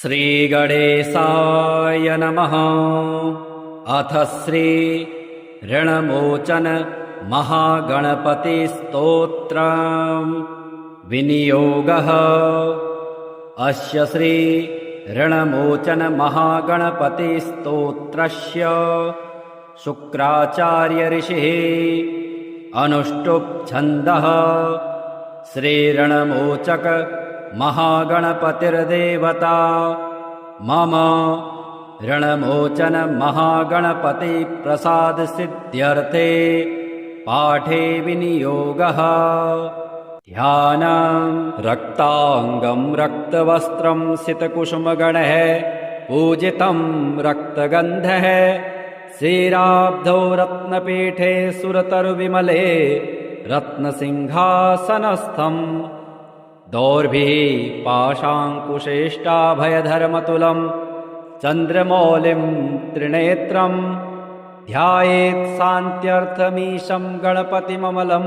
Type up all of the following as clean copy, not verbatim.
श्रीगणेशाय नमः। अथ श्री ऋणमोचन महागणपतिस्तोत्र विनियोगः। अस्य श्री ऋणमोचन महागणपतिस्तोत्रस्य शुक्राचार्य ऋषिः अनुष्टुप् छन्दः। श्रीऋणमोचक महागणपतिर्देवता। मम ऋणमोचन महागणपति प्रसाद सिद्ध्यर्थे पाठे विनियोगः। ध्यानम्। रक्तांगं रक्तवस्त्रं सितकुसुमगणः पूजितं रक्तगन्धः श्रीराब्धौ रत्नपीठे सुरतरुविमले रत्नसिंहासनस्थम् दौर्भिः पाशाङ्कुशेष्टाभयधर्मतुलं चन्द्रमौलिं त्रिनेत्रं ध्यायेत् शान्त्यर्थमीशं गणपतिममलं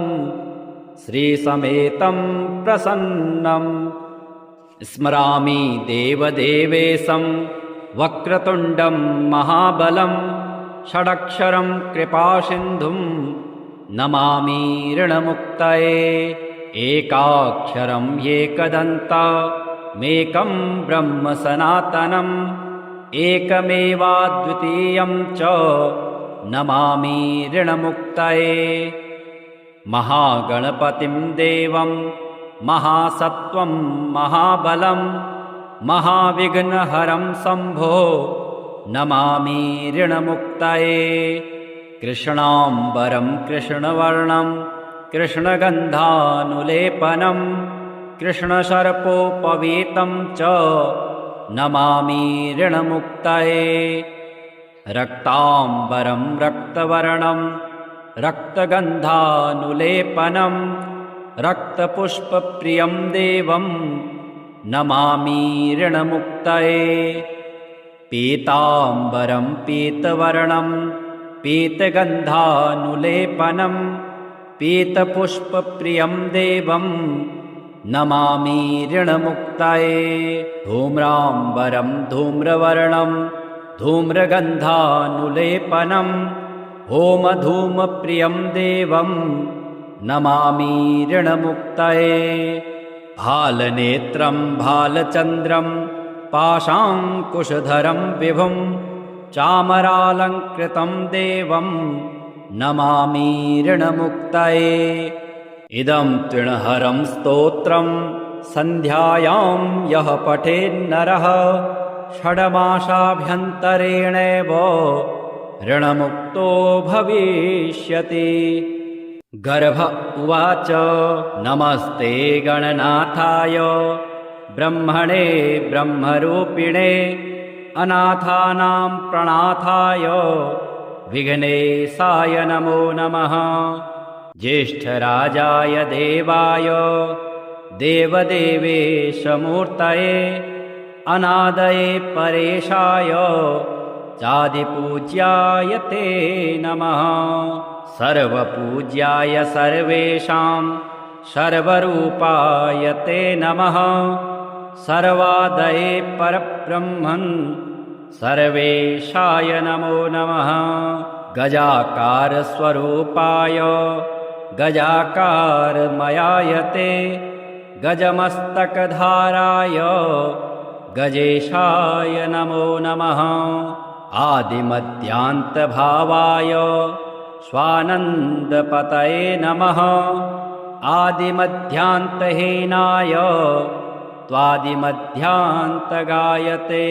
श्रीसमेतं प्रसन्नम्। स्मरामि देवदेवेशं वक्रतुण्डं महाबलं षडक्षरं कृपासिन्धुं नमामि ऋणमुक्तये। एकाक्षरं एकदन्तमेकं ब्रह्म सनातनम् एकमेवाद्वितीयं च नमामि ऋणमुक्तये। महागणपतिं देवं महासत्त्वं महाबलं महाविघ्नहरं शम्भो नमामि ऋणमुक्तये। कृष्णाम्बरं कृष्णवर्णं कृष्णगन्धानुलेपनं कृष्णसर्पोपवीतं च नमामि ऋणमुक्तये। रक्ताम्बरं रक्तवर्णं रक्तगन्धानुलेपनं रक्तपुष्पप्रियं देवं नमामि ऋणमुक्तये। पीताम्बरं पीतवर्णं पीतगन्धानुलेपनं पीतपुष्पप्रियं देवं नमामि ऋणमुक्तये। धूम्राम्बरं धूम्रवर्णं धूम्रगन्धानुलेपनं होमधूमप्रियं देवं नमामि ऋणमुक्तये। भालनेत्रं भालचन्द्रं पाशाङ्कुशधरं विभुं चामरालङ्कृतं देवं नमामि ऋणमुक्तये। इदं तृणहरं स्तोत्रं सन्ध्यायां यः पठेन्नरः षड्मासाभ्यन्तरेणैव ऋणमुक्तो भविष्यति। गर्भ उवाच नमस्ते गणनाथाय ब्रह्मणे ब्रह्मरूपिणे अनाथानां प्रणाथाय विघ्नेशाय नमो नमः। ज्येष्ठराजाय देवाय देवदेवेशमूर्तये अनादये परेशाय चादिपूज्याय ते नमः। सर्वपूज्याय सर्वेषां सर्वरूपाय ते नमः। सर्वादये परब्रह्मन् सर्वेशाय नमो नमः। गजाकारस्वरूपाय गजाकारमयाय ते गजमस्तकधाराय गजेशाय नमो नमः। आदिमध्यान्तभावाय स्वानन्दपतये नमः। आदिमध्यान्तहीनाय त्वादिमध्यान्तगायते।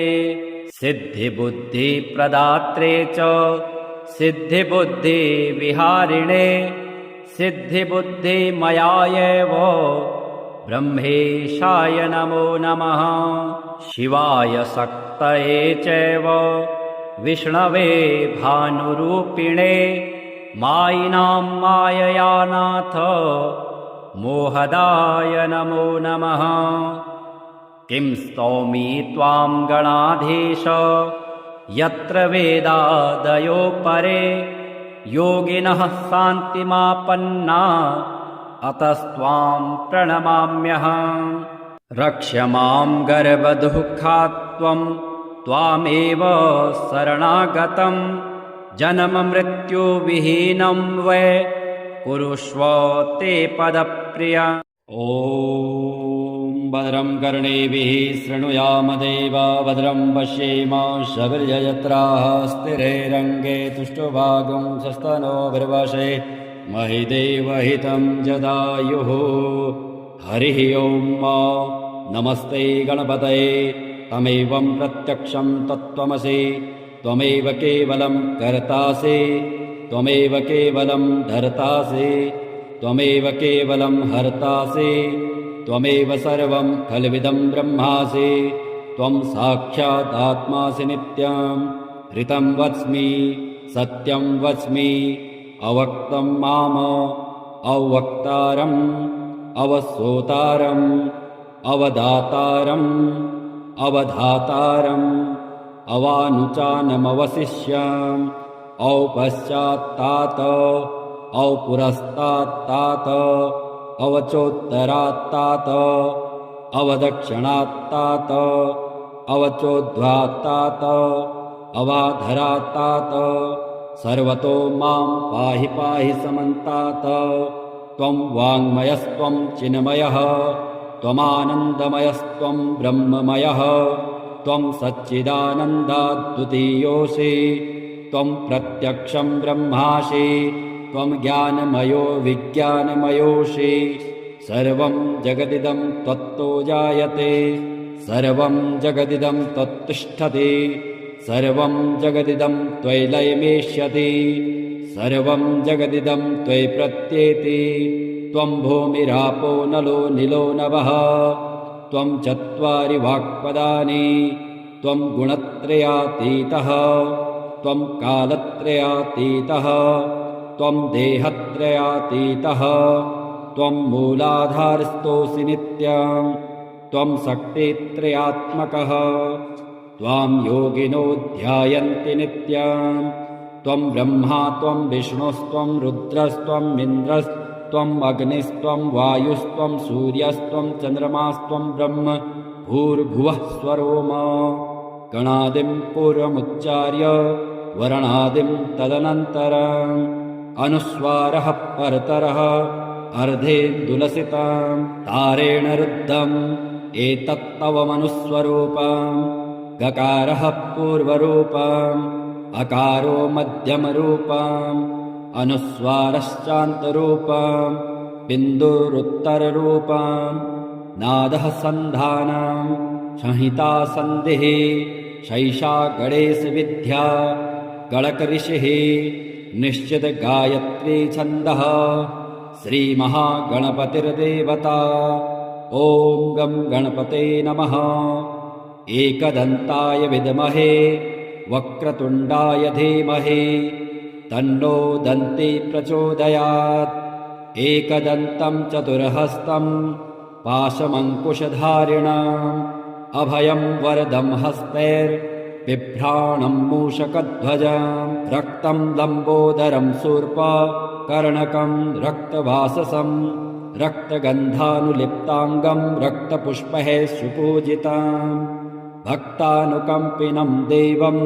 सिद्धिबुद्धिप्रदात्रे च सिद्धिबुद्धिविहारिणे सिद्धिबुद्धिमयायैव ब्रह्मेशाय नमो नमः। शिवाय शक्तये चैव विष्णवे भानुरूपिणे मायिनां माययानाथ मोहदाय नमो नमः। किं स्तौमि त्वां गणाधीश यत्र वेदादयो परे योगिनः शान्तिमापन्ना अतस्त्वां प्रणमाम्यहम्। रक्ष मां गर्भदुःखात् त्वं त्वामेव शरणागतं जन्ममृत्युविहीनं वै कुरुष्व ते पदप्रिया। ॐ भद्रं कर्णेभिः शृणुयाम देवा भद्रं पश्येमाक्षभिर्यजत्राः स्थिरैरङ्गे तुष्टुभागं स्वस्तनोभिर्वशे महि देवहितं जदायुः। हरिः ॐ नमस्ते गणपतये तमेवं प्रत्यक्षं तत्त्वमसि त्वमेव केवलं कर्तासि त्वमेव केवलं धर्तासि त्वमेव केवलं हर्तासि त्वमेव सर्वं खल्विदं ब्रह्मासि त्वं साक्षादात्मासि नित्यं ऋतं वच्मि सत्यं वच्मि अवक्तं माम अवक्तारम् अवसोतारम् अवदातारम् अवधातारम् अवानुचानमवशिष्याम् औपश्चात्तात औपुरस्तात्तात अवचोत्तरात्तात अवदक्षिणात्तात अवचोद्ध्वात्तात अवाधरात्तात सर्वतो मां पाहि पाहि समन्तात। त्वं वाङ्मयस्त्वं चिन्मयः त्वमानन्दमयस्त्वं ब्रह्ममयः त्वं सच्चिदानन्दाद्वितीयोऽसि त्वं प्रत्यक्षं ब्रह्मासि त्वं ज्ञानमयो विज्ञानमयोऽसि सर्वं जगदिदं त्वत्तो जायते सर्वं जगदिदं त्वत्तिष्ठति सर्वं जगदिदं त्वयि लयमेष्यति सर्वं जगदिदं त्वयि प्रत्येति त्वं भूमिरापो नलो निलो नभः त्वं चत्वारि वाक्पदानि त्वं गुणत्रयातीतः त्वं कालत्रयातीतः त्वं देहत्रयातीतः त्वं मूलाधारस्थोऽसि नित्यं त्वं शक्तित्रयात्मकः त्वां योगिनो ध्यायन्ति नित्यं त्वं ब्रह्मा त्वं विष्णुस्त्वं रुद्रस्त्वं इन्द्रस्त्वं अग्निस्त्वं वायुस्त्वं सूर्यस्त्वं चन्द्रमास्त्वं ब्रह्म भूर्भुवः स्वरोम गणादिं पूर्वमुच्चार्य वर्णादिं तदनन्तरम् अनुस्वारः परतरः अर्धेन्दुलसितं तारेण रुद्धम् एतत्तव मनुस्वरूपम् गकारः पूर्वरूपम् अकारो मध्यमरूपम् अनुस्वारश्चान्तरूपम् बिन्दुरुत्तररूपम् नादः सन्धानम् संहिता सन्धिः शैषा गणेशविद्या गणकऋषिः निश्चित गायत्री छन्दः श्रीमहागणपतिर्देवता। ॐ गं गणपते नमः। एकदन्ताय विद्महे वक्रतुण्डाय धीमहि तन्नो दन्ती प्रचोदयात्। एकदन्तं चतुर्हस्तं पाशमङ्कुशधारिणम् अभयं वरदं हस्तैर्बिभ्राणं मूषकध्वजं रक्तं लम्बोदरं शूर्पकर्णकं रक्तवाससं रक्तगन्धानुलिप्ताङ्गं रक्तपुष्पैः सुपूजितं भक्तानुकम्पिनं देवं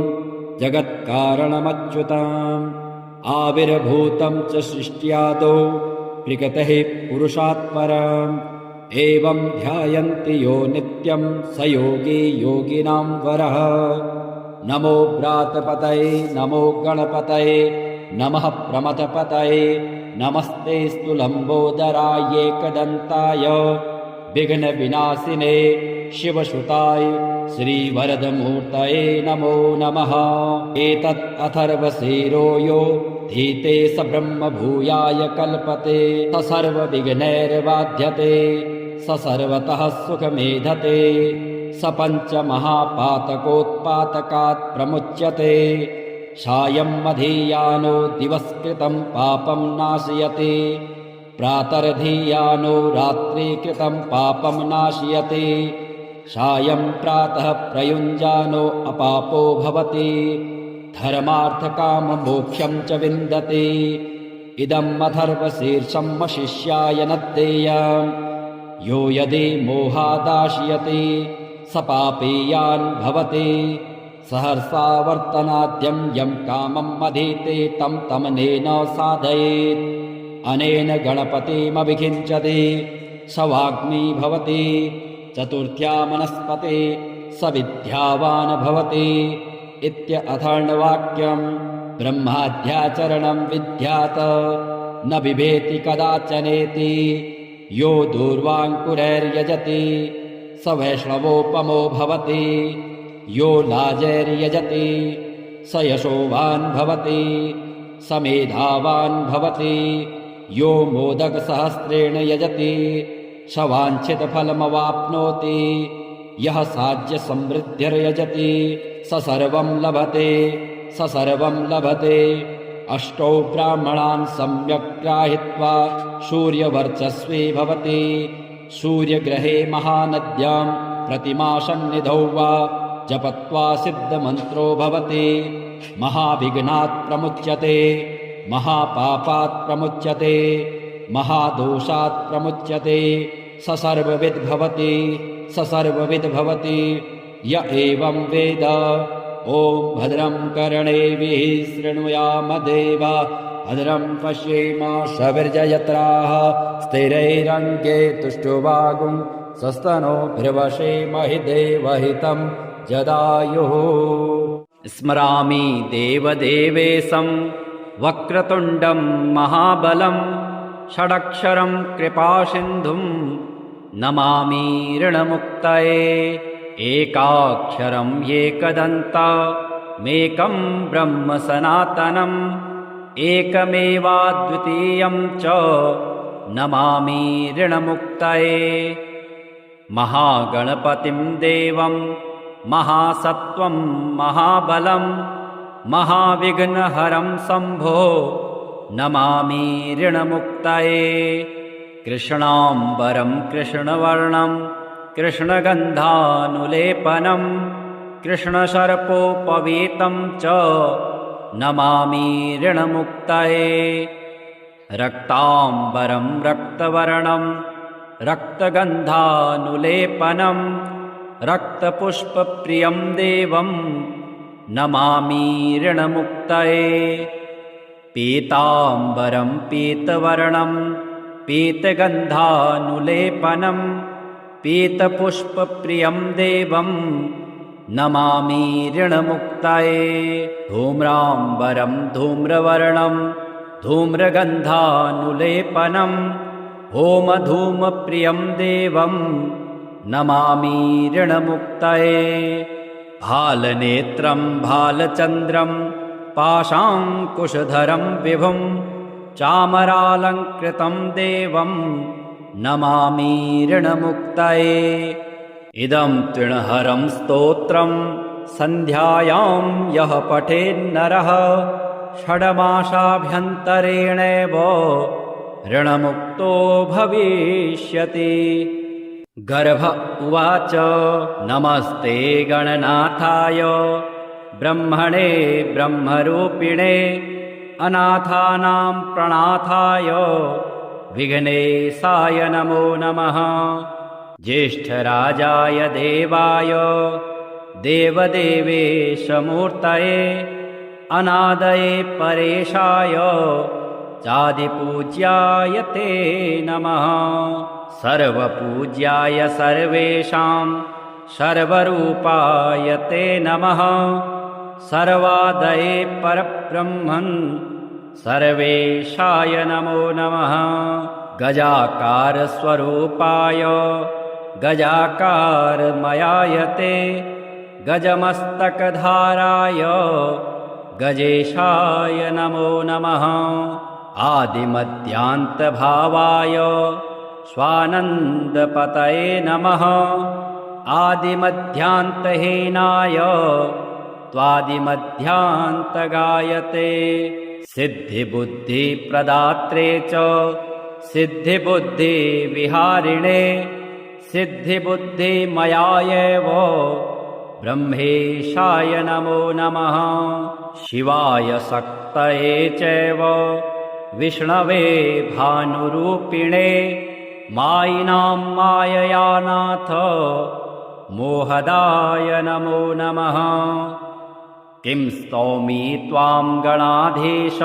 जगत्कारणमच्युतम् आविर्भूतं च सृष्ट्यादौ प्रकृतेः पुरुषात् परम् एवं ध्यायन्ति यो नित्यं स योगी योगिनां वरः। नमो व्रातपतये नमो गणपतये नमः प्रमथपतये नमस्तेऽस्तु लम्बोदराय एकदन्ताय विघ्नविनाशिने शिवसुताय श्रीवरदमूर्तये नमो नमः। एतत् अथर्वशीरो यो धीते स ब्रह्म भूयाय कल्पते स सर्वविघ्नैर्बाध्यते स सर्वतः सुखमेधते स पञ्चमहापातकोत्पातकात् प्रमुच्यते सायं मधीयानो दिवस्कृतं पापं नाशयति प्रातर्धीयानो रात्रिकृतं पापं नाशयति सायं प्रातः प्रयुञ्जानो अपापो भवति धर्मार्थकाममोक्षं च विन्दति। इदम् अथर्वशीर्षं शिष्याय न देयम् यो यदि मोहादाशयति स पापेयान् भवति सहर्षावर्तनाद्यं यं कामम् अधीते तं तमनेन साधयेत् अनेन गणपतिमभिषिञ्चति स वाग्मी भवति चतुर्थ्या मनस्पते स विद्यावान् भवति इत्यथर्ववाक्यम् ब्रह्माद्याचरणं विद्यात् न बिभेति कदाचनेति यो दूर्वाङ्कुरैर्यजति स वैष्णवोपमो भवति यो लाजैर्यजति स यशोवान् भवति स मेधावान् भवति यो मोदकसहस्रेण यजति स वाञ्छितफलमवाप्नोति यः साज्यसमृद्धिर्यजति स सर्वं लभते स सर्वं लभते अष्टौ ब्राह्मणान् सम्यक् ग्राहीत्वा सूर्यवर्चस्वी भवति सूर्यग्रहे महानद्यां प्रतिमासन्निधौ वा जपत्वा सिद्धमन्त्रो भवति महाविघ्नात् प्रमुच्यते महापापात् प्रमुच्यते महादोषात् प्रमुच्यते स सर्वविद् भवति स सर्वविद् भवति य एवं वेद ॐ भद्रं कर्णेभिः शृणुयाम देवा भद्रं पश्येम सविर्जयत्राः स्थिरैरङ्गे तुष्टुवागुं स्वस्तनोभिर्वशेमहि देवहितं जदायुः स्मरामि देवदेवेशं वक्रतुण्डं महाबलं षडक्षरं कृपासिन्धुं नमामि ऋणमुक्तये एकाक्षरम् एकदन्तमेकं ब्रह्म सनातनम् एकमेवाद्वितीयं च नमामि ऋणमुक्तये महागणपतिं देवं महासत्त्वं महाबलं महाविघ्नहरं शम्भो नमामि ऋणमुक्तये कृष्णाम्बरं कृष्णवर्णं कृष्णगन्धानुलेपनं कृष्णसर्पोपवीतं च नमामि ऋणमुक्तये रक्ताम्बरं रक्तवर्णं रक्तगन्धानुलेपनं रक्तपुष्पप्रियं देवं नमामि ऋणमुक्तये पीताम्बरं पीतवर्णं पीतगन्धानुलेपनं पीतपुष्पप्रियं देवं नमामि ऋणमुक्तये धूम्राम्बरं धूम्रवर्णं धूम्रगन्धानुलेपनं होमधूमप्रियं देवं नमामि ऋणमुक्तये भालनेत्रं भालचन्द्रं पाशाङ्कुशधरं विभुं चामरालङ्कृतं देवं नमामि ऋणमुक्तये इदं तृणहरं स्तोत्रं सन्ध्यायां यः पठेन्नरः षड्मासाभ्यन्तरेणैव ऋणमुक्तो भविष्यति गर्भ उवाच नमस्ते गणनाथाय ब्रह्मणे ब्रह्मरूपिणे अनाथानां प्रणाथाय विघ्नेशाय नमो नमः ज्येष्ठराजाय देवाय देवदेवेशमूर्तये अनादये परेशाय चादिपूज्याय ते नमः सर्वपूज्याय सर्वेषां सर्वरूपाय ते नमः सर्वादये परब्रह्मन् सर्वेशाय नमो नमः गजाकारस्वरूपाय गजाकारमयाय ते गजमस्तकधाराय गजेशाय नमो नमः आदिमध्यान्तभावाय स्वानन्दपतये नमः आदिमध्यान्तहीनाय त्वादिमध्यान्तगायते सिद्धिबुद्धिप्रदात्रे च सिद्धिबुद्धिविहारिणे सिद्धिबुद्धिमयायैव ब्रह्मेशाय नमो नमः शिवाय शक्तये चैव विष्णवे भानुरूपिणे मायिनां माययानाथ मोहदाय नमो नमः। किं स्तौमि त्वां गणाधीश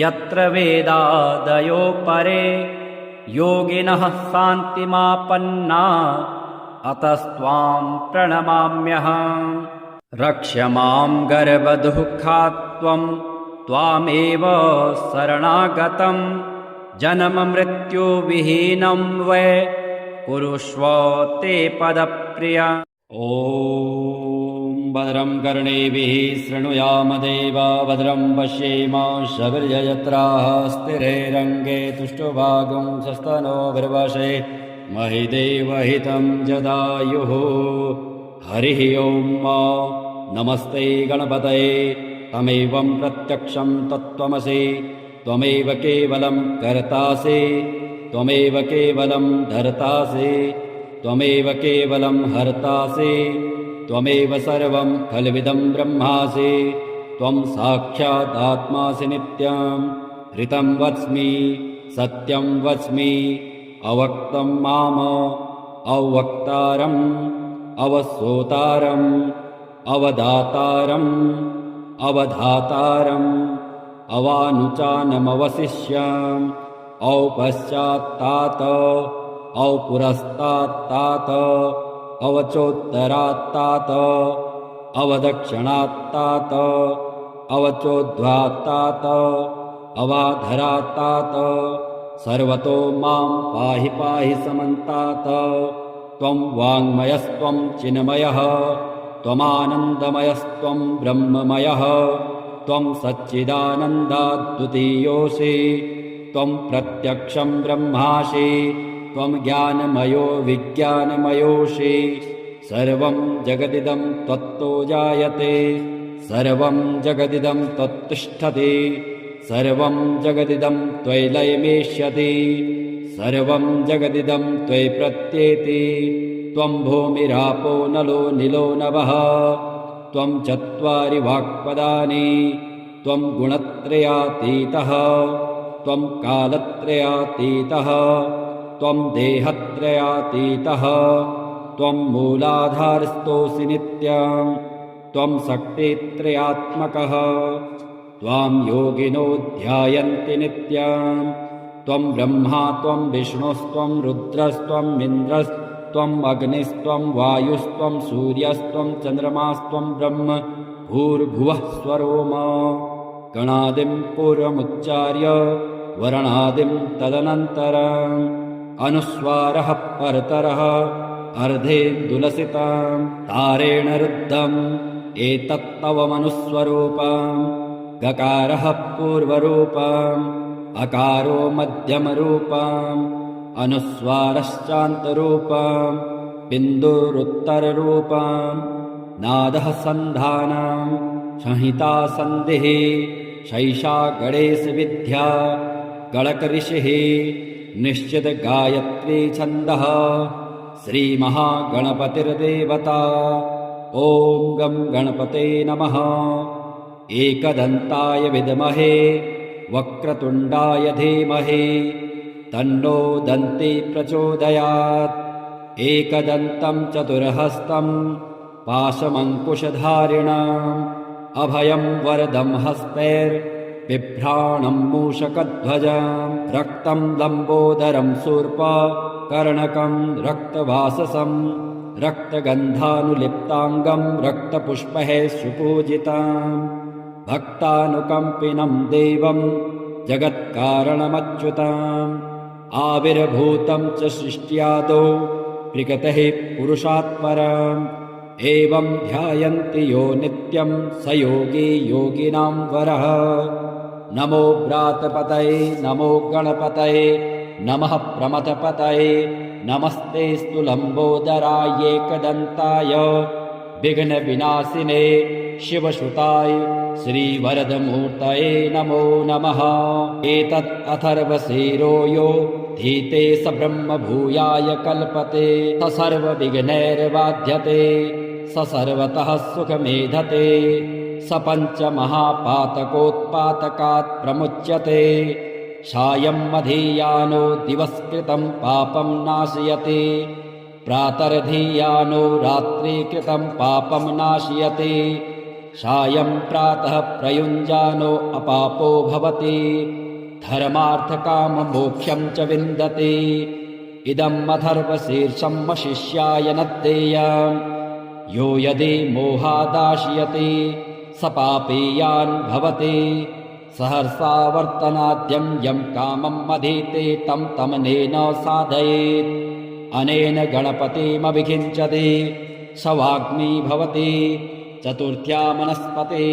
यत्र वेदादयो परे योगिनः शान्तिमापन्ना अतस्त्वां प्रणमाम्यहम्। रक्ष मां गर्भदुःखात् त्वामेव शरणागतं जन्ममृत्युविहीनं वै कुरुष्व ते पदप्रिया। ॐ भद्रं कर्णेभिः शृणुयाम देवा भद्रं पश्येमाक्षभिर्यजत्राः स्थिरैरङ्गे तुष्टुभागं सस्तनोभिर्वशे महिदेवहितं जदायुः। हरिः ॐ नमस्ते गणपतये तमेवं प्रत्यक्षं तत्त्वमसि त्वमेव केवलं कर्तासि त्वमेव केवलं धर्तासि त्वमेव केवलं हर्तासि त्वमेव सर्वं खल्विदं ब्रह्मासि त्वं साक्षादात्मासि नित्यं ऋतं वच्मि सत्यं वच्मि अवक्तं माम अवक्तारम् अवसोतारम् अवदातारम् अवधातारम् अवानुचानमवशिष्याम् औपश्चात्तात औपुरस्तात्तात अवचोत्तरात्तात अवदक्षिणात्तात अवचोद्ध्वात्तात अवाधरात्तात सर्वतो मां पाहि पाहि समन्तात। त्वं वाङ्मयस्त्वं चिन्मयः त्वमानन्दमयस्त्वं ब्रह्ममयः त्वं सच्चिदानन्दाद्वितीयोऽसि त्वं प्रत्यक्षं ब्रह्मासि त्वं ज्ञानमयो विज्ञानमयोऽसि। सर्वं जगदिदं त्वत्तो जायते सर्वं जगदिदं त्वत्तिष्ठति सर्वं जगदिदं त्वयि लयमेष्यति सर्वं जगदिदं त्वयि प्रत्येति। त्वं भूमिरापो नलो निलो नभः त्वं चत्वारि वाक्पदानि त्वं गुणत्रयातीतः त्वं कालत्रयातीतः त्वं देहत्रयातीतः त्वं मूलाधारस्थोऽसि नित्यं त्वं शक्तित्रयात्मकः त्वां योगिनो ध्यायन्ति नित्यं त्वं ब्रह्मा त्वं विष्णुस्त्वं रुद्रस्त्वं इन्द्रस्त्वं अग्निस्त्वं वायुस्त्वं सूर्यस्त्वं चन्द्रमास्त्वं ब्रह्म भूर्भुवः स्वरोम। गणादिं पूर्वमुच्चार्य वर्णादिं तदनन्तरम् अनुस्वारः परतरः अर्धेन्दुलसितं तारेण रुद्धम् एतत्तव मनुस्वरूपम्। गकारः पूर्वरूपम् अकारो मध्यमरूपम् अनुस्वारश्चान्तरूपम् बिन्दुरुत्तररूपम्। नादः सन्धानम् संहिता सन्धिः शैषा गणेशविद्या गणकऋषिः निश्चित गायत्री छन्दः श्रीमहागणपतिर्देवता। ॐ गं गणपते नमः। एकदन्ताय विद्महे वक्रतुण्डाय धीमहि तन्नो दन्ती प्रचोदयात्। एकदन्तं चतुर्हस्तं पाशमङ्कुशधारिणम् अभयं वरदं हस्तैर्बिभ्राणं मूषकध्वजं रक्तं लम्बोदरं शूर्पकर्णकं रक्तवाससं रक्तगन्धानुलिप्ताङ्गं रक्तपुष्पैः सुपूजितं भक्तानुकम्पिनं देवं जगत्कारणमच्युतम् आविर्भूतं च सृष्ट्यादौ प्रकृतेः पुरुषात् परम् एवं ध्यायन्ति यो नित्यं स योगी योगिनां वरः। नमो व्रातपतये नमो गणपतये नमः प्रमथपतये नमस्तेऽस्तु लम्बोदराय एकदन्ताय विघ्नविनाशिने शिवसुताय श्रीवरदमूर्तये नमो नमः। एतत् अथर्वशीरो यो धीते स ब्रह्म भूयाय कल्पते स सर्वविघ्नैर्बाध्यते स सर्वतः सुखमेधते स पञ्चमहापातकोत्पातकात् प्रमुच्यते सायं मधीयानो दिवस्कृतं पापं नाशयति प्रातर्धीयानो रात्रिकृतं पापं नाशयति सायं प्रातः प्रयुञ्जानो अपापो भवति धर्मार्थकाममोक्षं च विन्दति इदम् अथर्वशीर्षं वशिष्याय न देयम् यो यदि मोहादाशयति स पापीयान् भवति सहर्षा वर्तनाद्यं यं कामम् अधीते तं तमनेन साधयेत् अनेन गणपतिमभिषिञ्चति स वाग्मी भवति चतुर्थ्या मनस्पते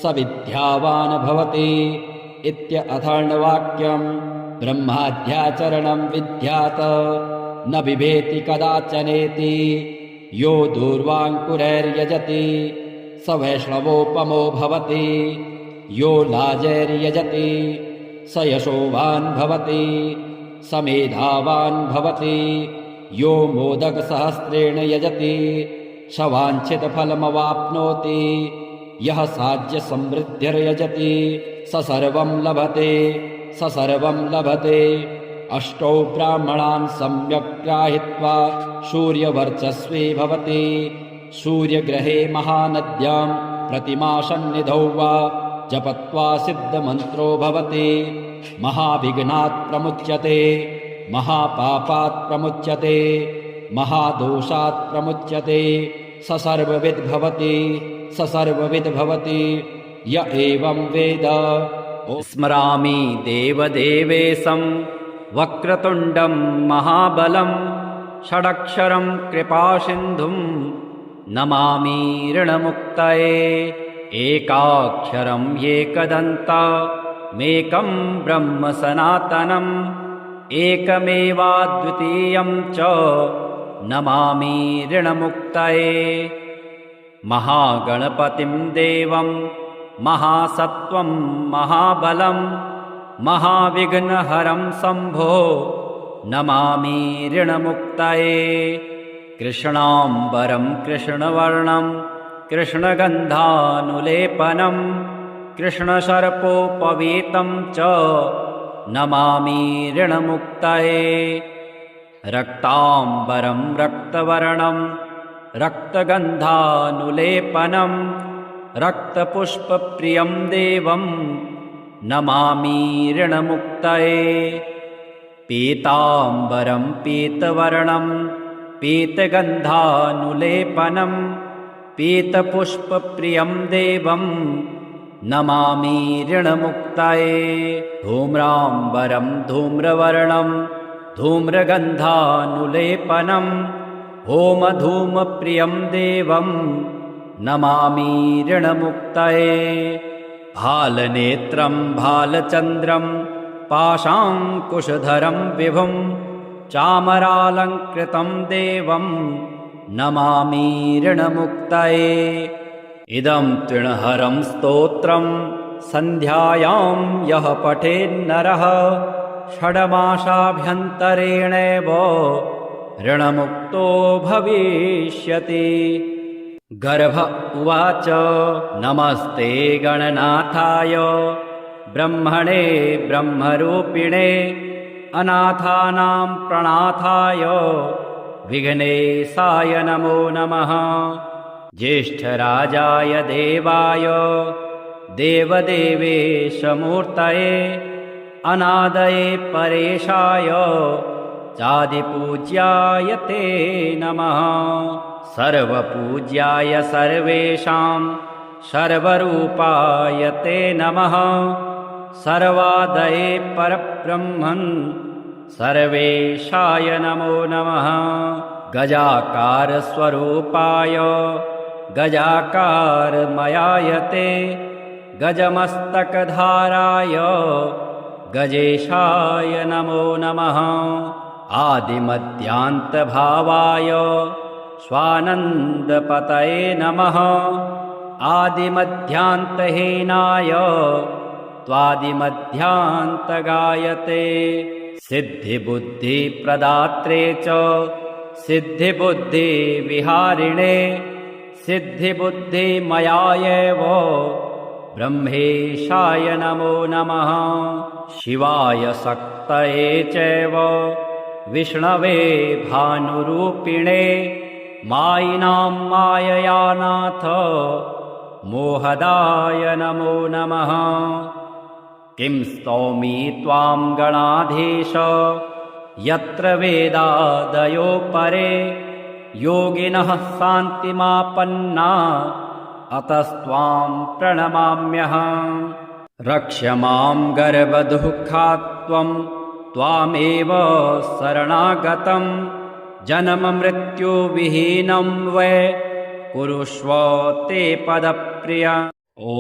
स विद्यावान् भवति इत्यथर्ववाक्यम् ब्रह्माद्याचरणं विद्यात् न बिभेति कदाचनेति यो दूर्वाङ्कुरैर्यजति स वैष्णवोपमो भवति यो लाजैर्यजति स यशोवान् भवति स मेधावान् भवति यो मोदकसहस्रेण यजति स वाञ्छितफलमवाप्नोति यः साज्यसमृद्धिर्यजति स सर्वं लभते स सर्वं लभते अष्टौ ब्राह्मणान् सम्यक् ग्राहीत्वा सूर्यवर्चस्वी भवति सूर्यग्रहे महानद्यां प्रतिमासन्निधौ वा जपत्वा सिद्धमन्त्रो भवति महाविघ्नात् प्रमुच्यते महापापात् प्रमुच्यते महादोषात् प्रमुच्यते स सर्वविद् भवति स सर्वविद् भवति य एवं वेद स्मरामि देवदेवेशं वक्रतुण्डं महाबलं षडक्षरं कृपासिन्धुं नमामि ऋणमुक्तये एकाक्षरं एकदन्तमेकं ब्रह्म सनातनम् एकमेवाद्वितीयं च नमामि ऋणमुक्तये महागणपतिं देवं महासत्त्वं महाबलं महाविघ्नहरं शम्भो नमामि ऋणमुक्तये कृष्णाम्बरं कृष्णवर्णं कृष्णगन्धानुलेपनं कृष्णसर्पोपवीतं च नमामि ऋणमुक्तये रक्ताम्बरं रक्तवर्णं रक्तगन्धानुलेपनं रक्तपुष्पप्रियं देवं नमामि ऋणमुक्तये पीताम्बरं पीतवर्णं पीतगन्धानुलेपनं पीतपुष्पप्रियं देवं नमामि ऋणमुक्तये धूम्राम्बरं धूम्रवर्णं धूम्रगन्धानुलेपनं होमधूमप्रियं देवं नमामि ऋणमुक्तये भालनेत्रं भालचन्द्रं पाशाङ्कुशधरं विभुं चामरालङ्कृतं देवं नमामि ऋणमुक्तये इदं तृणहरं स्तोत्रं सन्ध्यायां यः पठेन्नरः षड्मासाभ्यन्तरेणैव ऋणमुक्तो भविष्यति गर्भ उवाच नमस्ते गणनाथाय ब्रह्मणे ब्रह्मरूपिणे अनाथानां प्रणाथाय विघ्नेशाय नमो नमः ज्येष्ठराजाय देवाय देवदेवेशमूर्तये अनादये परेशाय चादिपूज्याय ते नमः सर्वपूज्याय सर्वेषां सर्वरूपाय ते नमः सर्वादये परब्रह्मन् सर्वेशाय नमो नमः गजाकारस्वरूपाय गजाकारमयाय ते गजमस्तकधाराय गजेशाय नमो नमः आदिमध्यान्तभावाय स्वानन्दपतये नमः आदिमध्यान्तहीनाय त्वादिमध्यान्तगायते सिद्धिबुद्धिप्रदात्रे च सिद्धिबुद्धिविहारिणे सिद्धिबुद्धिमयायैव ब्रह्मेशाय नमो नमः शिवाय शक्तये चैव विष्णवे भानुरूपिणे मायिनां माययानाथ मोहदाय नमो नमः। किं स्तौमि त्वां गणाधीश यत्र वेदादयो परे योगिनः शान्तिमापन्ना अतस्त्वां प्रणमाम्यहम्। रक्ष मां गर्भदुःखात् त्वामेव शरणागतं जन्ममृत्युविहीनं वै कुरुष्व ते पदप्रिया। ॐ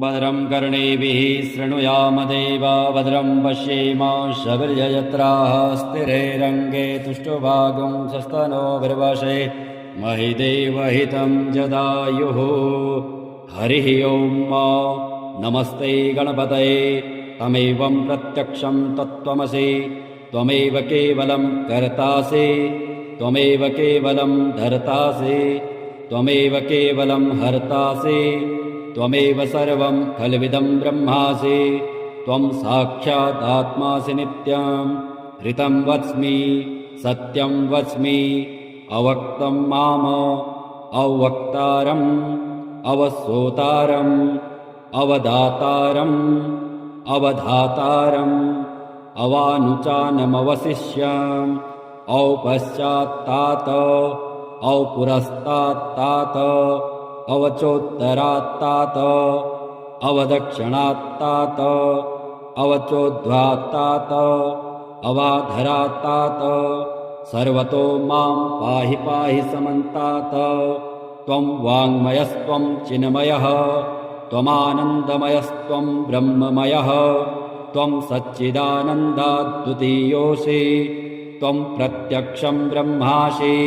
भद्रं कर्णेभिः शृणुयामदेवा भद्रं पश्येमाक्षभिर्यजत्राः स्थिरैरङ्गे तुष्टुभागं स्वस्तनोभिर्वशे महिदेवहितं जदायुः। हरिः ॐ नमस्ते गणपतये तमेवं प्रत्यक्षं तत्त्वमसि त्वमेव केवलं कर्तासि त्वमेव केवलं धर्तासि त्वमेव केवलं हर्तासि त्वमेव सर्वं खल्विदं ब्रह्मासि त्वं साक्षादात्मासि नित्यं ऋतं वच्मि सत्यं वच्मि अवक्तं माम अवक्तारम् अवसोतारम् अवदातारम् अवधातारम् अवानुचानमवशिष्याम् औपश्चात्तात औपुरस्तात्तात अवचोत्तरात्तात अवदक्षिणात्तात अवचोद्ध्वात्तात अवाधरात्तात सर्वतो मां पाहि पाहि समन्तात। त्वं वाङ्मयस्त्वं चिन्मयः त्वमानन्दमयस्त्वं ब्रह्ममयः त्वं सच्चिदानन्दाद्वितीयोऽसि त्वं प्रत्यक्षं ब्रह्मासि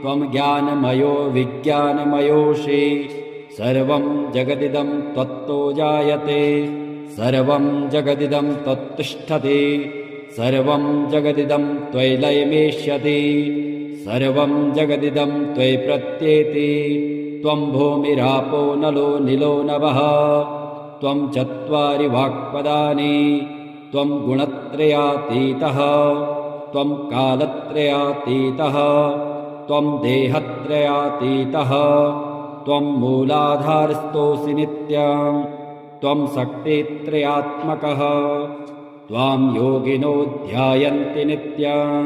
त्वं ज्ञानमयो विज्ञानमयोऽसि। सर्वं जगदिदं त्वत्तो जायते सर्वं जगदिदं त्वत्तिष्ठति सर्वं जगदिदं त्वयि लयमेष्यति सर्वं जगदिदं त्वयि प्रत्येति। त्वं भूमिरापो नलो निलो नभः त्वं चत्वारि वाक्पदानि त्वं गुणत्रयातीतः त्वं कालत्रयातीतः त्वं देहत्रयातीतः त्वं मूलाधारस्थोऽसि नित्यं त्वं शक्तित्रयात्मकः त्वां योगिनो ध्यायन्ति नित्यं।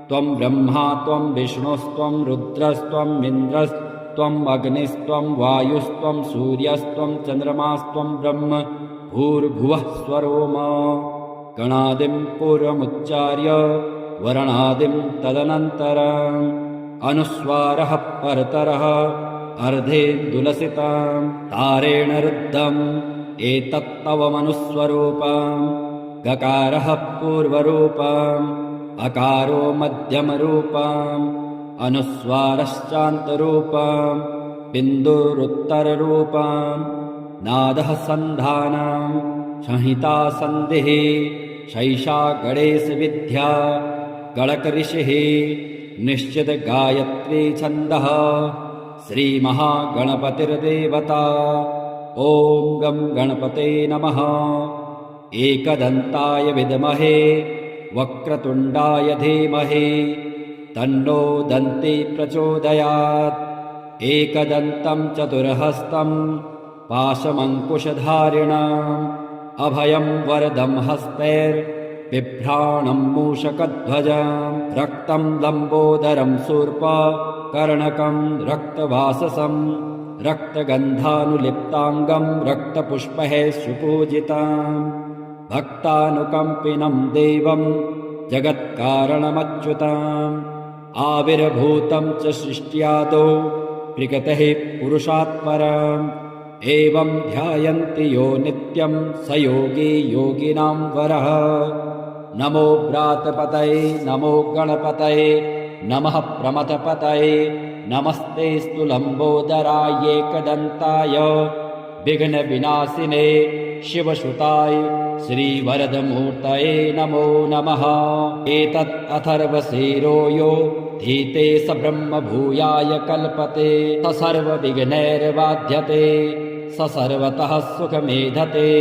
त्वं ब्रह्मा त्वं विष्णुस्त्वं रुद्रस्त्वं इन्द्रस्त्वं अग्निस्त्वं वायुस्त्वं सूर्यस्त्वं चन्द्रमास्त्वं ब्रह्म भूर्भुवः स्वरोम। गणादिं पूर्वमुच्चार्य वर्णादिं तदनन्तरम् अनुस्वारः परतरः अर्धेन्दुलसितं तारेण रुद्धम् एतत्तव मनुस्वरूपम्। गकारः पूर्वरूपम् अकारो मध्यमरूपम् अनुस्वारश्चान्तरूपम् बिन्दुरुत्तररूपम्। नादः सन्धानं संहिता सन्धिः शैषा गणेशविद्या गणकऋषिः निश्चित गायत्री छन्दः श्रीमहागणपतिर्देवता। ॐ गं गणपते नमः। एकदन्ताय विद्महे वक्रतुण्डाय धीमहि तन्नो दन्ती प्रचोदयात्। एकदन्तं चतुर्हस्तं पाशमङ्कुशधारिणम् अभयं वरदं हस्तैर्बिभ्राणं मूषकध्वजं रक्तं लम्बोदरं शूर्पकर्णकं रक्तवाससं रक्तगन्धानुलिप्ताङ्गं रक्तपुष्पैः सुपूजितं भक्तानुकम्पिनं देवं जगत्कारणमच्युतम् आविर्भूतं च सृष्ट्यादौ प्रकृतेः पुरुषात् परम् एवं ध्यायन्ति यो नित्यं स योगी योगिनां वरः। नमो व्रातपतये नमो गणपतये नमः प्रमथपतये नमस्ते स्तुलम्बोदराय एकदन्ताय विघ्नविनाशिने शिवसुताय श्रीवरदमूर्तये नमो नमः। एतत् अथर्वशीरो यो धीते स ब्रह्मभूयाय कल्पते स सर्वविघ्नैर्बाध्यते स सर्वतः सुखमेधते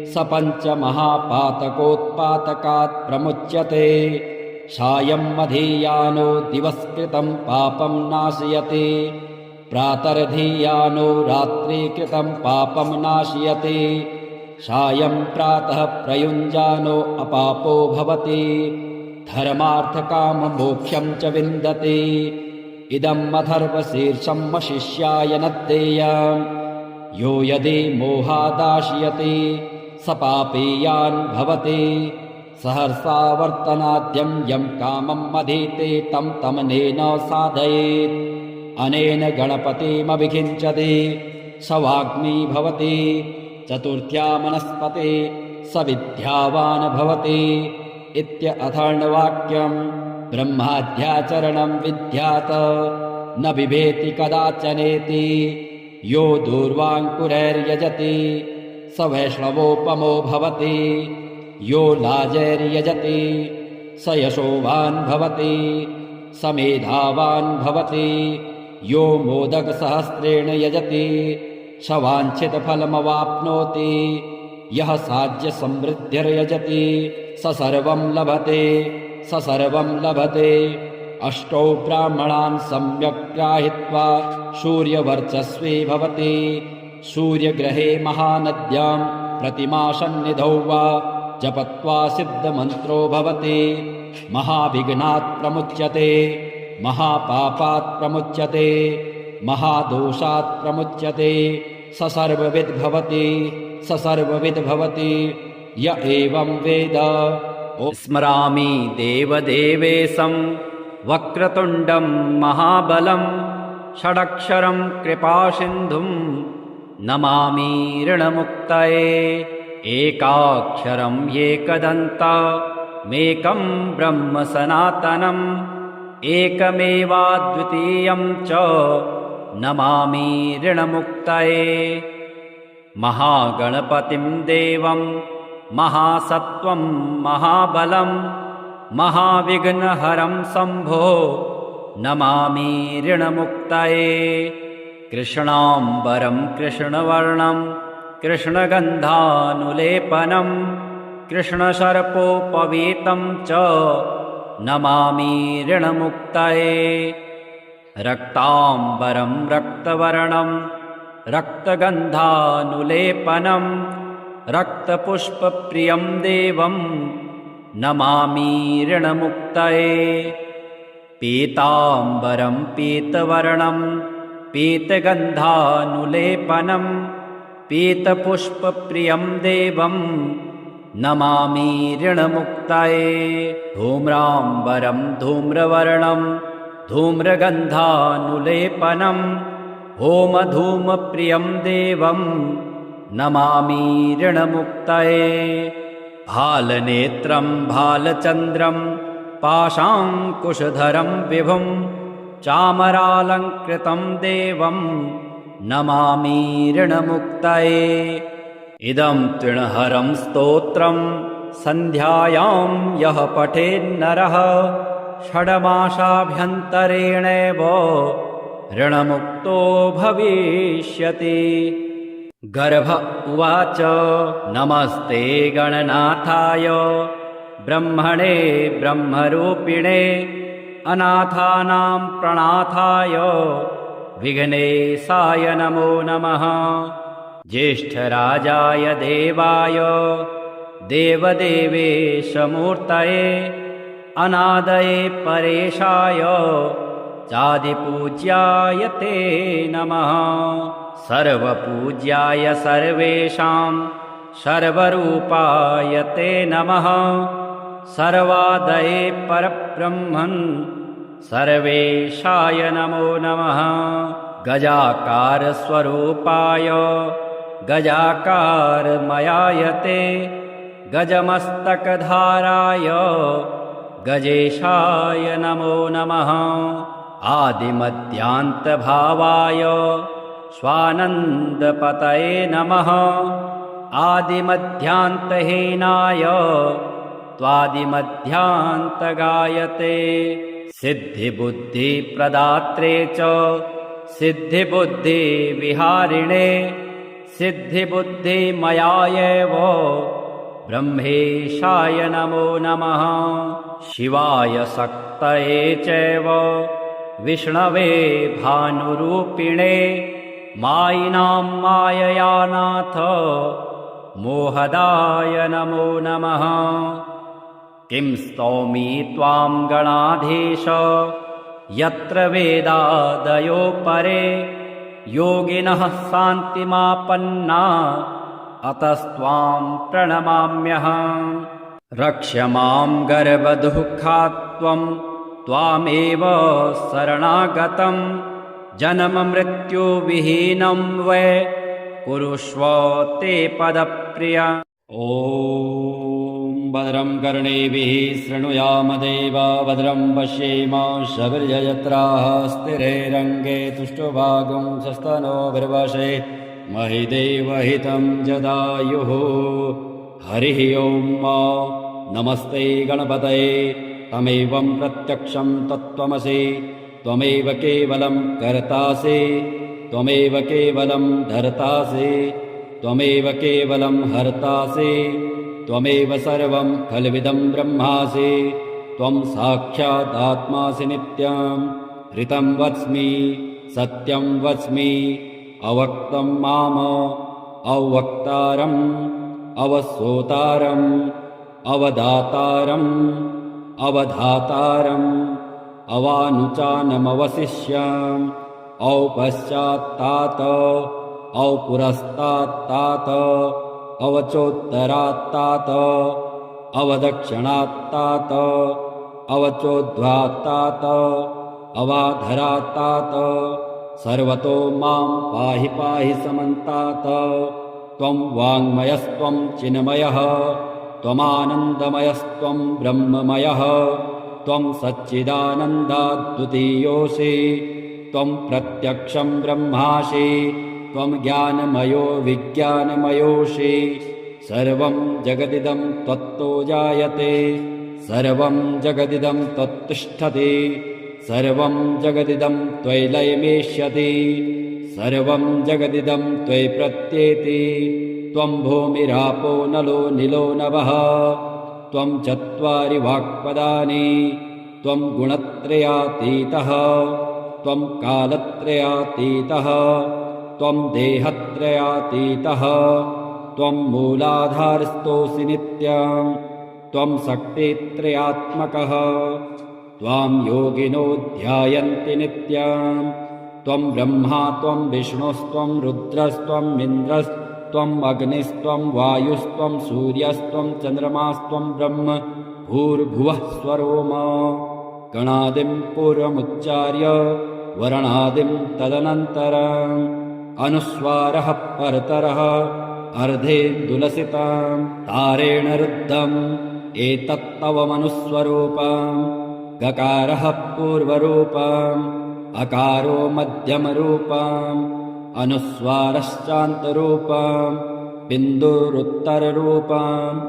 स पञ्चमहापातकोत्पातकात् प्रमुच्यते। सायं मधीयानो दिवस्कृतं पापं नाशयति, प्रातर्धीयानो रात्रिकृतं पापं नाशयति, सायं प्रातः प्रयुञ्जानो अपापो भवति, धर्मार्थकाममोक्षं च विन्दति। इदम् अथर्वशीर्षं शिष्याय न देयम्, यो यदि मोहादाशयति स पापीयान् भवति। सहर्षावर्तनाद्यं यं कामम् अधीते तं तमनेन साधयेत्। अनेन गणपतिमभिषिञ्चति स वाग्मी भवति। चतुर्थ्या मनस्पते स विद्यावान् भवति इत्यथर्वणवाक्यम्। ब्रह्माद्याचरणं विद्यात् न बिभेति कदाचनेति। यो दूर्वाङ्कुरैर्यजति स वैष्णवोपमो भवति। यो लाजैर्यजति स यशोवान् भवति, स मेधावान् भवति। यो मोदकसहस्रेण यजति स वाञ्छितफलमवाप्नोति। यः साज्यसमृद्धिर्यजति स सर्वं लभते, स सर्वं लभते। अष्टौ ब्राह्मणान् सम्यक् ग्राहीत्वा सूर्यवर्चस्वी भवति। सूर्यग्रहे महानद्यां प्रतिमासन्निधौ वा जपत्वा सिद्धमन्त्रो भवति। महाविघ्नात् प्रमुच्यते, महापापात् प्रमुच्यते, महादोषात् प्रमुच्यते। स सर्वविद् भवति, स सर्वविद् भवति। य एवं वेद। स्मरामि देवदेवेशं वक्रतुण्डं महाबलं, षडक्षरं कृपासिन्धुं नमामि ऋणमुक्तये। एकाक्षरम् एकदन्तमेकं ब्रह्म सनातनम्, एकमेवाद्वितीयं च नमामि ऋणमुक्तये। महागणपतिं देवं महासत्त्वं महाबलं, महाविघ्नहरं शम्भो नमामि ऋणमुक्तये। कृष्णाम्बरं कृष्णवर्णं कृष्णगन्धानुलेपनं, कृष्णसर्पोपवीतं च नमामि ऋणमुक्तये। रक्ताम्बरं रक्तवर्णं रक्तगन्धानुलेपनं, रक्तपुष्पप्रियं देवं नमामि ऋणमुक्तये। पीताम्बरं पीतवर्णं पीतगन्धानुलेपनं, पीतपुष्पप्रियं देवं नमामि ऋणमुक्तये। धूम्राम्बरं धूम्रवर्णं धूम्रगन्धानुलेपनं, होमधूमप्रियं देवं नमामि ऋणमुक्तये। भालनेत्रं भालचन्द्रं पाशाङ्कुशधरं विभुं, चामरालङ्कृतं देवं नमामि ऋणमुक्तये। इदं तृणहरं स्तोत्रं सन्ध्यायां यः पठेन्नरः, षड्मासाभ्यन्तरेणैव ऋणमुक्तो भविष्यति। गर्भ उवाच नमस्ते गणनाथाय, ब्रह्मणे ब्रह्मरूपिणे, अनाथानां प्रणाथाय, विघ्नेशाय नमो नमः। ज्येष्ठराजाय देवाय देवदेवेशमूर्तये, अनादये परेशाय चादिपूज्याय ते नमः। सर्वपूज्याय सर्वेषां सर्वरूपाय ते नमः। सर्वादये परब्रह्मन् सर्वेशाय नमो नमः। गजाकारस्वरूपाय गजाकारमयाय ते, गजमस्तकधाराय गजेशाय नमो नमः। आदिमध्यान्तभावाय स्वानन्दपतये नमः। आदिमध्यान्तहीनाय त्वादिमध्यान्तगायते। सिद्धिबुद्धिप्रदात्रे च सिद्धिबुद्धिविहारिणे, सिद्धिबुद्धिमयायैव ब्रह्मेशाय नमो नमः। शिवाय शक्तये चैव विष्णवे भानुरूपिणे मायिनां माययानाथ मोहदाय नमो नमः। किं स्तौमि त्वां गणाधीश यत्र वेदादयो परे योगिनः शान्तिमापन्ना अतस्त्वां प्रणमाम्यहम्। रक्ष मां गर्भदुःखात् त्वामेव शरणागतं जन्ममृत्युविहीनं वै कुरुष्व ते पदप्रिया। ॐ भद्रं कर्णेभिः शृणुयामदेवा भद्रं पश्येमाशभिर्यजत्राः स्थिरैरङ्गे तुष्टुभागं सस्तनोभिर्वशे महिदेवहितं जदायुः। हरिः ॐ नमस्ते गणपतये तमेवं प्रत्यक्षं तत्त्वमसि त्वमेव केवलं कर्तासि त्वमेव केवलं धर्तासि त्वमेव केवलं हर्तासि त्वमेव सर्वं खल्विदं ब्रह्मासि त्वं साक्षादात्मासि नित्यं ऋतं वच्मि सत्यं वच्मि अवक्तं माम अवक्तारम् अवसोतारम् अवदातारम् अवधातारम् अवानुचानमवशिष्याम् औपश्चात्तात औपुरस्तात्तात अवचोत्तरात्तात अवदक्षिणात्तात अवचोद्ध्वात्तात अवाधरात्तात सर्वतो मां पाहि पाहि समन्तात। त्वं वाङ्मयस्त्वं चिन्मयः त्वमानन्दमयस्त्वं ब्रह्ममयः त्वं सच्चिदानन्दाद्वितीयोऽसि त्वं प्रत्यक्षं ब्रह्मासि त्वं ज्ञानमयो विज्ञानमयोऽसि। सर्वं जगदिदं त्वत्तो जायते सर्वं जगदिदं त्वत्तिष्ठति सर्वं जगदिदं त्वयि लयमेष्यति सर्वं जगदिदं त्वयि प्रत्येति। त्वं भूमिरापो नलो निलो नभः त्वं चत्वारि वाक्पदानि त्वं गुणत्रयातीतः त्वं कालत्रयातीतः त्वं देहत्रयातीतः त्वं मूलाधारस्थोऽसि नित्यं त्वं शक्तित्रयात्मकः त्वां योगिनो ध्यायन्ति नित्यं त्वं ब्रह्मा त्वं विष्णुस्त्वं रुद्रस्त्वं इन्द्रस्त्वं अग्निस्त्वं वायुस्त्वं सूर्यस्त्वं चन्द्रमास्त्वं ब्रह्म भूर्भुवः स्वरोम। गणादिं पूर्वमुच्चार्य वर्णादिं तदनन्तरम् अनुस्वारः परतरः अर्धेन्दुलसितं तारेण रुद्धम् एतत्तव मनुस्वरूपम्। गकारः पूर्वरूपम् अकारो मध्यमरूपम् अनुस्वारश्चान्तरूपम् बिन्दुरुत्तररूपम्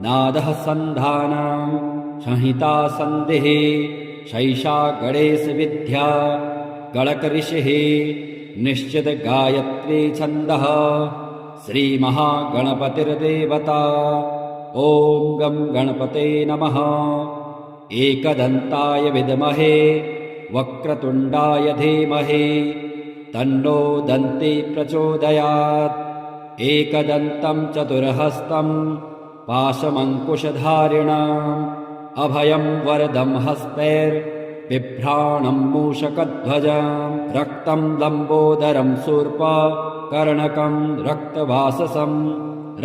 नादः सन्धानम् संहिता सन्धिः शैषा गणेशविद्या गणकऋषिः निश्चित गायत्री छन्दः श्रीमहागणपतिर्देवता। ॐ गं गणपते नमः। एकदन्ताय विद्महे वक्रतुण्डाय धीमहि तन्नो दन्ती प्रचोदयात्। एकदन्तं चतुर्हस्तं पाशमङ्कुशधारिणम् अभयं वरदं हस्तैर्बिभ्राणं मूषकध्वजम् रक्तं लम्बोदरं शूर्पकर्णकं रक्तवाससं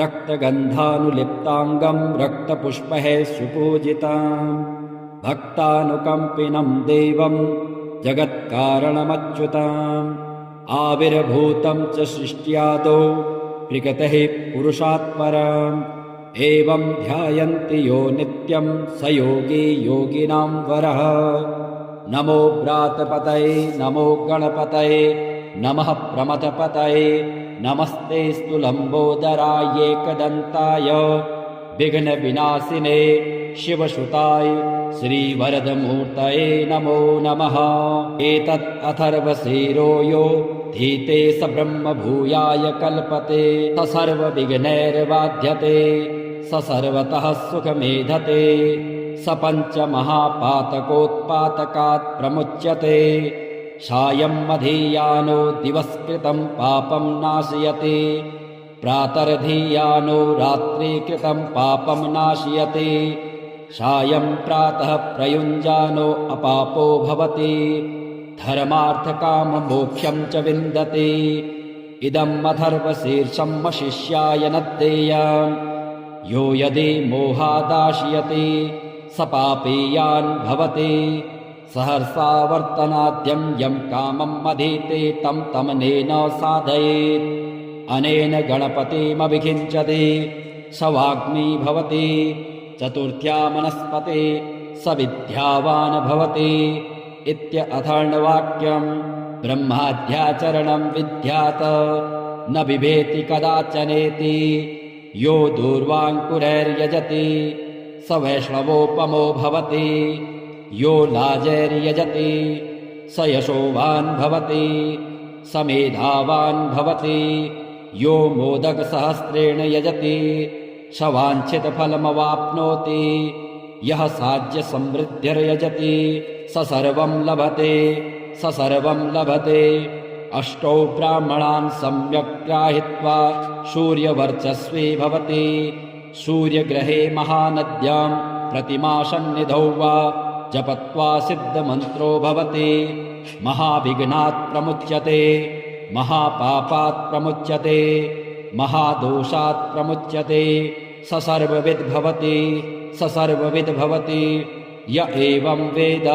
रक्तगन्धानुलिप्ताङ्गं रक्तपुष्पैः सुपूजितम् भक्तानुकम्पिनं देवं जगत्कारणमच्युतम् आविर्भूतं च सृष्ट्यादौ प्रकृतेः पुरुषात् परम् एवं ध्यायन्ति यो नित्यं स योगी योगिनां वरः। नमो व्रातपतये नमो गणपतये नमः प्रमथपतये नमस्तेऽस्तु लम्बोदराय एकदन्ताय विघ्नविनाशिने शिवसुताय श्रीवरदमूर्तये नमो नमः। एतत् अथर्वशीरो यो धीते स ब्रह्म भूयाय कल्पते स सर्वविघ्नैर्बाध्यते स सर्वतः सुखमेधते स पञ्चमहापातकोत्पातकात् प्रमुच्यते सायं मधीयानो दिवस्कृतं पापं नाशयति प्रातर्धीयानो रात्रिकृतं पापं नाशयति सायं प्रातः प्रयुञ्जानो अपापो भवति धर्मार्थकाममोक्षं च विन्दति इदम् अथर्वशीर्षं शिष्याय न देयम् यो यदि मोहादाशयति स पापीयान् भवति सहर्षा वर्तनाद्यं यं कामम् अधीते तं तमनेन साधयेत् अनेन गणपतिमभिषिञ्चति स वाग्मी भवति चतुर्थ्या मनस्पते स विद्यावान् भवति इत्यथर्ववाक्यम् ब्रह्माद्याचरणं विद्यात् न बिभेति कदाचनेति यो दूर्वाङ्कुरैर्यजति स वैष्णवोपमो भवति यो लाजैर्यजति स यशोवान् भवति स मेधावान् भवति यो मोदकसहस्रेण यजति स वाञ्छितफलमवाप्नोति यः साज्यसमृद्धिर्यजति स सर्वं लभते स सर्वं लभते अष्टौ ब्राह्मणान् सम्यक् ग्राहित्वा सूर्यवर्चस्वी भवति सूर्यग्रहे महानद्यां प्रतिमासन्निधौ वा जपत्वा सिद्धमन्त्रो भवति महाविघ्नात् प्रमुच्यते महापापात् प्रमुच्यते महादोषात् प्रमुच्यते स सर्वविद् भवति स सर्वविद् भवति य एवं वेद